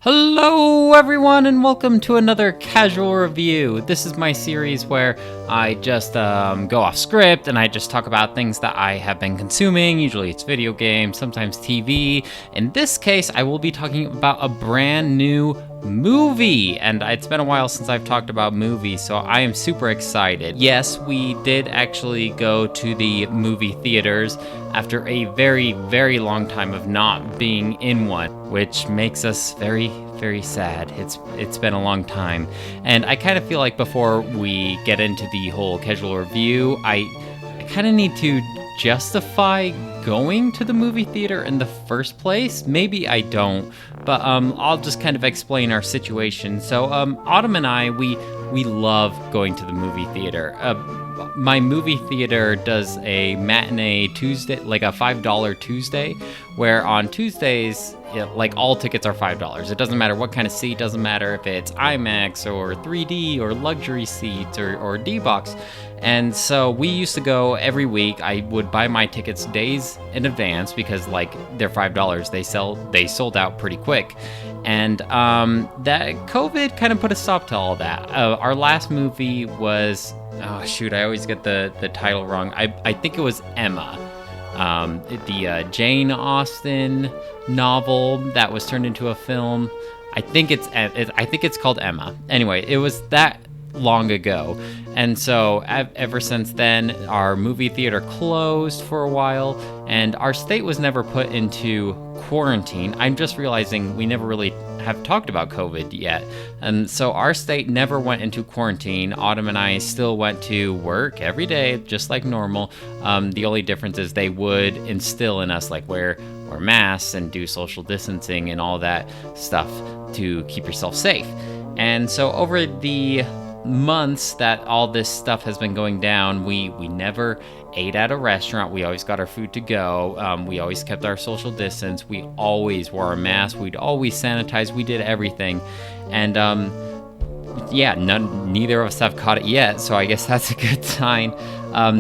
Hello everyone and welcome to another casual review. This is my series where I just go off script and I just talk about things that I have been consuming. Usually it's video games, sometimes TV. In this case, I will be talking about a brand new movie, and it's been a while since I've talked about movies, so I am super excited. Yes, we did actually go to the movie theaters after a very, very long time of not being in one, which makes us very, very sad. It's been a long time, and I kind of feel like before we get into the whole casual review, I kind of need to justify going to the movie theater in the first place. Maybe I don't, but I'll just kind of explain our situation. So Autumn and I, we love going to the movie theater. My movie theater does a matinee Tuesday, like a $5 Tuesday, where on Tuesdays, like all tickets are $5. It doesn't matter what kind of seat, doesn't matter if it's IMAX or 3D or luxury seats or D-Box. And so we used to go every week. I would buy my tickets days in advance because like they're $5. They sold out pretty quick. And that COVID kind of put a stop to all that. Our last movie was, oh shoot, I always get the title wrong. I think it was Emma. The Jane Austen novel that was turned into a film. I think it's called Emma. Anyway, it was that long ago, and so ever since then our movie theater closed for a while, and our state was never put into quarantine. I'm just realizing we never really have talked about COVID yet, and so our state never went into quarantine. Autumn and I still went to work every day just like normal. The only difference is they would instill in us like wear masks and do social distancing and all that stuff to keep yourself safe. And so over the months that all this stuff has been going down, we never ate at a restaurant. We always got our food to go. We always kept our social distance. We always wore a mask. We'd always sanitize. We did everything. And neither of us have caught it yet, so I guess that's a good sign.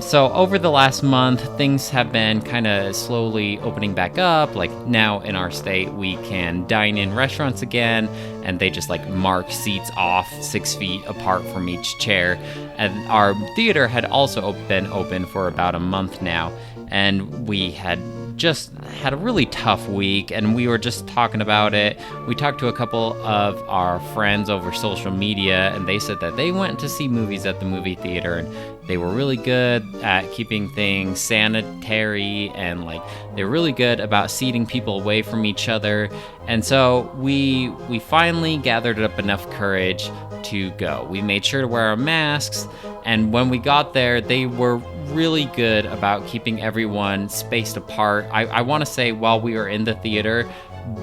So over the last month, things have been kind of slowly opening back up. Like now in our state, we can dine in restaurants again, and they just like mark seats off 6 feet apart from each chair. And our theater had also been open for about a month now, and we had just had a really tough week, and we were just talking about it. We talked to a couple of our friends over social media, and they said that they went to see movies at the movie theater, and they were really good at keeping things sanitary, and like they're really good about seating people away from each other. And so we finally gathered up enough courage to go. We made sure to wear our masks, and when we got there, they were really good about keeping everyone spaced apart. I want to say while we were in the theater,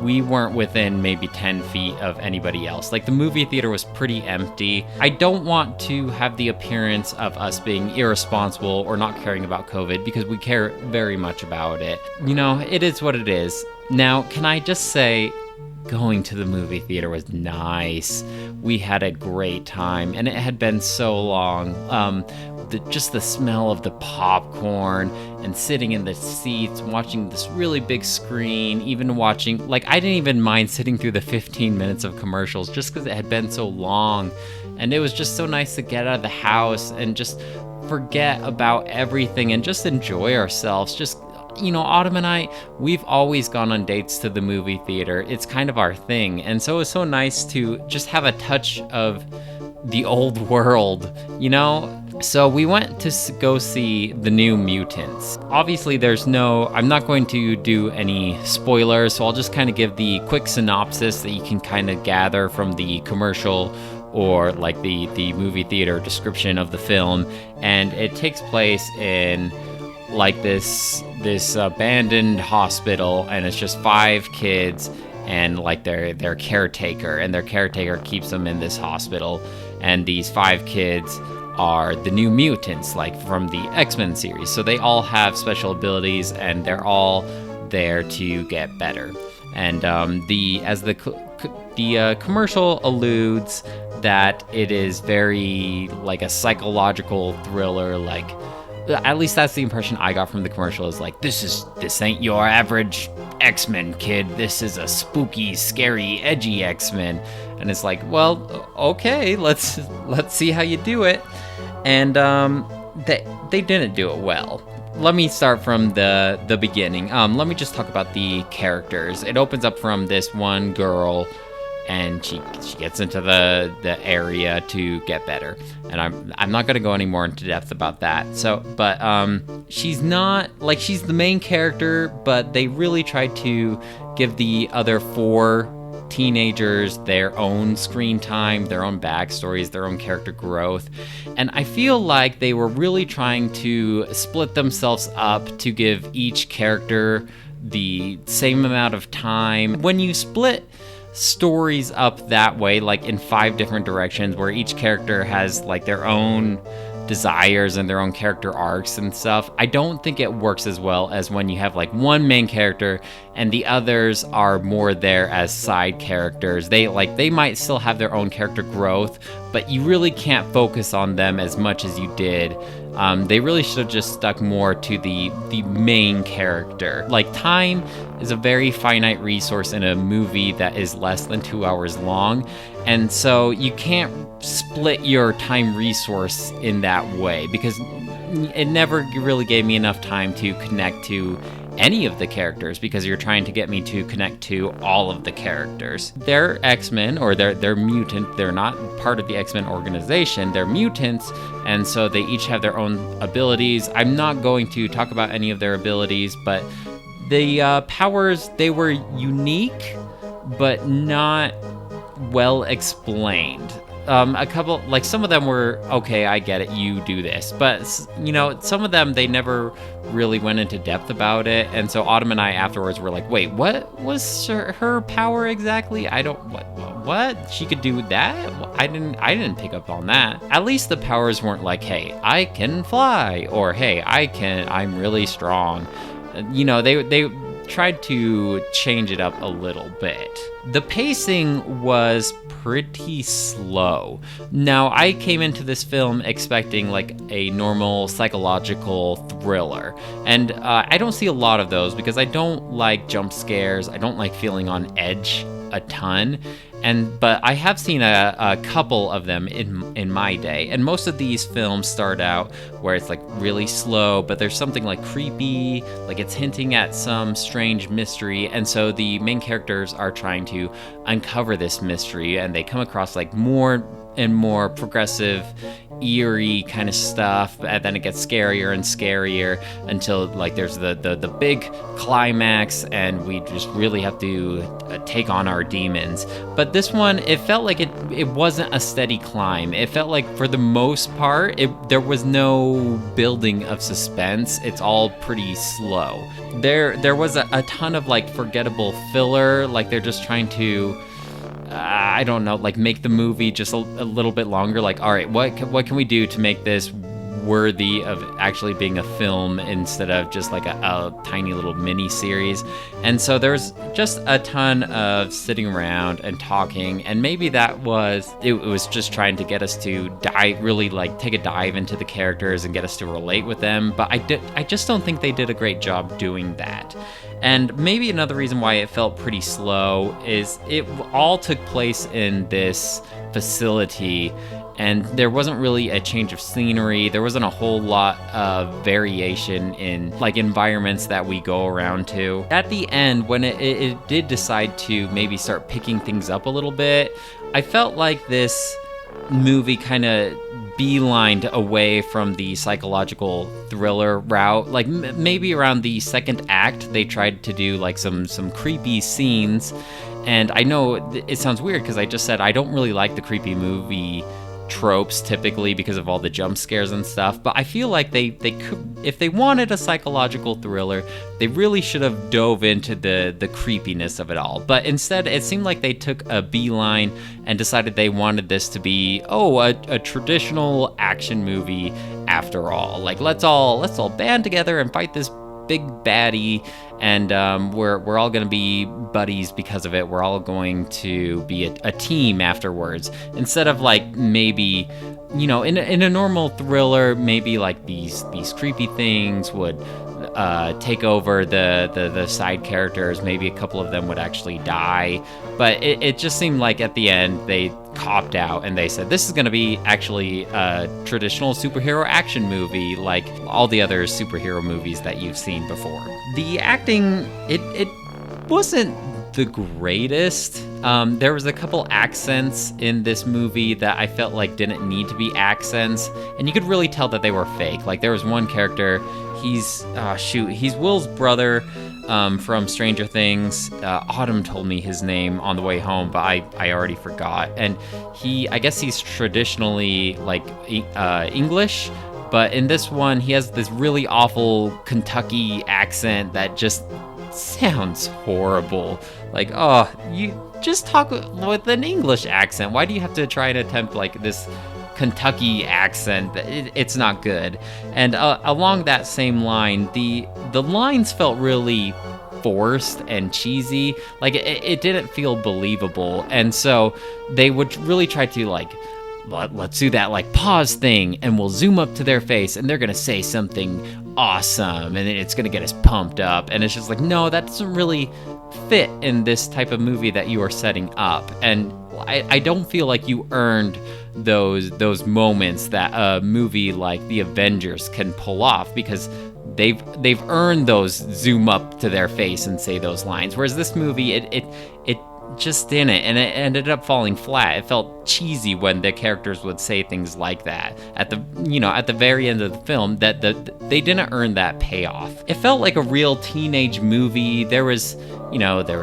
we weren't within maybe 10 feet of anybody else. Like the movie theater was pretty empty. I don't want to have the appearance of us being irresponsible or not caring about COVID, because we care very much about it. You know, it is what it is. Now, can I just say, going to the movie theater was nice. We had a great time, and it had been so long. Just the smell of the popcorn and sitting in the seats, watching this really big screen, even watching, like I didn't even mind sitting through the 15 minutes of commercials just because it had been so long. And it was just so nice to get out of the house and just forget about everything and just enjoy ourselves. Just, you know, Autumn and I, we've always gone on dates to the movie theater. It's kind of our thing. And so it's so nice to just have a touch of the old world, you know? So we went to go see the new Mutants. Obviously I'm not going to do any spoilers, so I'll just kind of give the quick synopsis that you can kind of gather from the commercial or like the movie theater description of the film. And it takes place in like this abandoned hospital, and it's just 5 kids and like their caretaker, and their caretaker keeps them in this hospital. And these 5 kids are the new mutants, like from the X-Men series. So they all have special abilities, and they're all there to get better. And the commercial alludes that it is very like a psychological thriller, like at least that's the impression I got from the commercial, is like, this ain't your average X-Men, kid. This is a spooky, scary, edgy X-Men. And it's like, well, okay, let's see how you do it. And they didn't do it well. Let me start from the beginning. Let me just talk about the characters. It opens up from this one girl, and she gets into the area to get better. And I'm not gonna go any more into depth about that. So, but she's not like, she's the main character, but they really tried to give the other 4 teenagers their own screen time, their own backstories, their own character growth. And I feel like they were really trying to split themselves up to give each character the same amount of time. When you split stories up that way, like in 5 different directions, where each character has like their own desires and their own character arcs and stuff, I don't think it works as well as when you have like one main character and the others are more there as side characters. They might still have their own character growth, but you really can't focus on them as much as you did. They really should have just stuck more to the main character. Like, time is a very finite resource in a movie that is less than 2 hours long, and so you can't split your time resource in that way, because it never really gave me enough time to connect to any of the characters, because you're trying to get me to connect to all of the characters. They're X-Men, or they're mutant. They're not part of the X-Men organization. They're mutants, and so they each have their own abilities. I'm not going to talk about any of their abilities, but the powers, they were unique, but not well explained. A couple, like, some of them were, okay, I get it, you do this. But, you know, some of them, they never really went into depth about it. And so Autumn and I afterwards were like, wait, what was her power exactly? What? She could do that? I didn't pick up on that. At least the powers weren't like, hey, I can fly, or hey, I'm really strong. You know, they tried to change it up a little bit. The pacing was pretty slow. Now, I came into this film expecting like a normal psychological thriller, and I don't see a lot of those because I don't like jump scares. I don't like feeling on edge a ton. But I have seen a couple of them in my day, and most of these films start out where it's like really slow, but there's something like creepy, like it's hinting at some strange mystery, and so the main characters are trying to uncover this mystery, and they come across like more and more progressive, eerie kind of stuff, and then it gets scarier and scarier until like there's the big climax, and we just really have to take on our demons. But this one, it felt like it wasn't a steady climb. It felt like for the most part there was no building of suspense. It's all pretty slow. There was a ton of like forgettable filler, like they're just trying to I don't know, like make the movie just a little bit longer. Like, all right, what can we do to make this worthy of actually being a film instead of just like a tiny little mini series? And so there's just a ton of sitting around and talking, and maybe it was just trying to get us to really like take a dive into the characters and get us to relate with them. But I just don't think they did a great job doing that. And maybe another reason why it felt pretty slow is it all took place in this facility, and there wasn't really a change of scenery. There wasn't a whole lot of variation in like environments that we go around to. At the end, when it did decide to maybe start picking things up a little bit, I felt like this movie kind of beelined away from the psychological thriller route. Like maybe around the second act, they tried to do like some creepy scenes. And I know it sounds weird because I just said I don't really like the creepy movie tropes typically because of all the jump scares and stuff, but I feel like they could, if they wanted a psychological thriller, they really should have dove into the creepiness of it all. But instead, it seemed like they took a beeline and decided they wanted this to be a traditional action movie after all. Like let's all band together and fight this big baddie, and we're all gonna be buddies because of it. We're all going to be a team afterwards, instead of like maybe, you know, in a normal thriller, maybe like these creepy things would take over the side characters. Maybe a couple of them would actually die, but it just seemed like at the end they copped out and they said this is going to be actually a traditional superhero action movie like all the other superhero movies that you've seen before. The acting, it wasn't the greatest. There was a couple accents in this movie that I felt like didn't need to be accents, and you could really tell that they were fake. Like there was one character, he's Will's brother from Stranger Things. Autumn told me his name on the way home, but I already forgot. And I guess he's traditionally like English, but in this one he has this really awful Kentucky accent that just sounds horrible. Like, oh, you just talk with an English accent. Why do you have to try and attempt like this Kentucky accent? It's not good. And along that same line, the lines felt really forced and cheesy. Like it didn't feel believable. And so they would really try to like, let's do that like pause thing and we'll zoom up to their face and they're gonna say something awesome and it's gonna get us pumped up. And it's just like, no, that doesn't really fit in this type of movie that you are setting up. And I don't feel like you earned those moments that a movie like The Avengers can pull off, because they've earned those zoom up to their face and say those lines. Whereas this movie, it just didn't, and it ended up falling flat. It felt cheesy when the characters would say things like that at the very end of the film, that they didn't earn that payoff. It felt like a real teenage movie. There was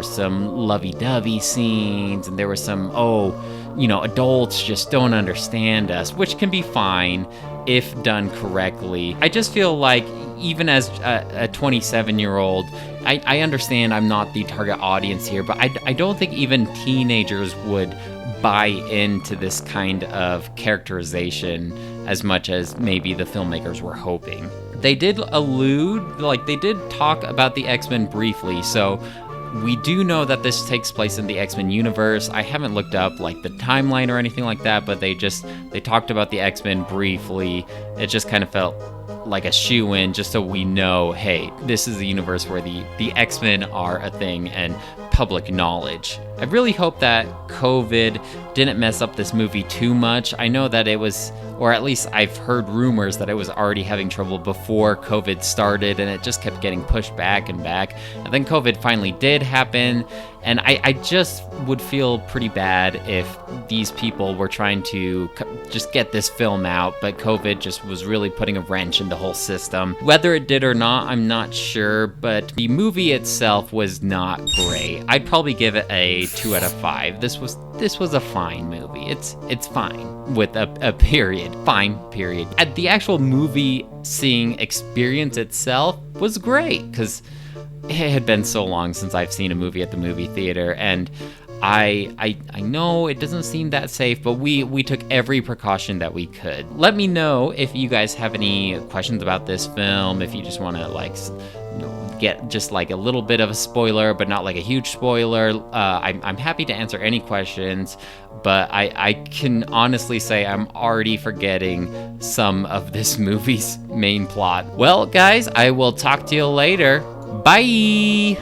some lovey-dovey scenes, and there was some adults just don't understand us, which can be fine if done correctly. I just feel like even as a 27-year-old, I understand I'm not the target audience here, but I don't think even teenagers would buy into this kind of characterization as much as maybe the filmmakers were hoping. They did they did talk about the X-Men briefly, so we do know that this takes place in the X-Men universe. I haven't looked up like the timeline or anything like that, but they talked about the X-Men briefly. It just kind of felt like a shoe-in, just so we know, hey, this is the universe where the X-Men are a thing and public knowledge. I really hope that COVID didn't mess up this movie too much. I know that it was, or at least I've heard rumors that it was already having trouble before COVID started, and it just kept getting pushed back and back. And then COVID finally did happen, and I just would feel pretty bad if these people were trying to just get this film out, but COVID just was really putting a wrench in the whole system. Whether it did or not, I'm not sure, but the movie itself was not great. I'd probably give it a 2 out of 5. This was a fine movie. It's fine with a period. Fine period. At the actual movie seeing experience itself was great, because it had been so long since I've seen a movie at the movie theater, and I know it doesn't seem that safe, but we took every precaution that we could. Let me know if you guys have any questions about this film, if you just want to get just like a little bit of a spoiler, but not like a huge spoiler. I'm happy to answer any questions, but I can honestly say I'm already forgetting some of this movie's main plot. Well, guys, I will talk to you later. Bye!